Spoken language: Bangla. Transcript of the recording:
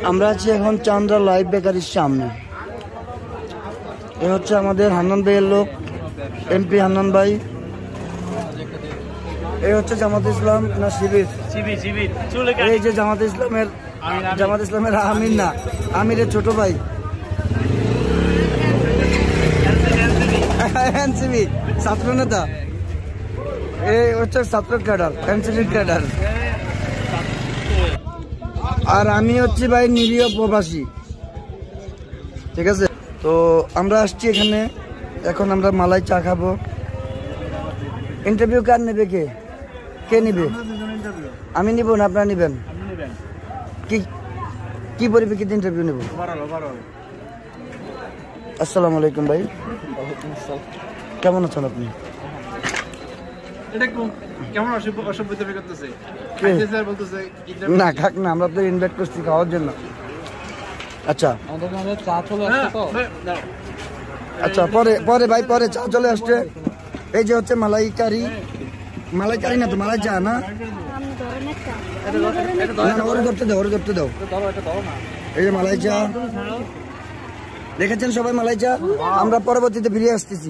আমরা আছি এখন চান্দ্রা লাইভ বেকারির সামনে। এ হচ্ছে আমাদের হান্নান ভাইয়ের লোক, এমপি হান্নান ভাই। এই হচ্ছে জামাত ইসলাম না শিবির, এই যে জামাত ইসলামের আমির না, আমিরের ছোট ভাই এনসিবি ছাত্র নেতা। এই হচ্ছে ছাত্র ক্যাডার, এনসিবি ক্যাডার। আর আমি হচ্ছি ভাই নিরীহ প্রবাসী, ঠিক আছে। তো আমরা আসছি এখানে, এখন আমরা মালাই চা খাবো। ইন্টারভিউ কার নেবে, কে নিবে? আমি নিব না আপনারা নিবেন? কি পরিপ্রেক্ষিতে ইন্টারভিউ নেব? আসসালামু আলাইকুম ভাই, কেমন আছেন আপনি? না খাক না, আমরা আপনাদের ইনভাইট করছি খাওয়ার জন্য। আচ্ছা আচ্ছা, পরে ভাই পরে চা চলে আসছে। এই যে হচ্ছে মালাইকারি না তো মালাই চা না, ওরে ধরতে দাও। এই যে মালাই চা দেখেছেন সবাই, মালাই চা। আমরা পরবর্তীতে ফিরে আসতেছি।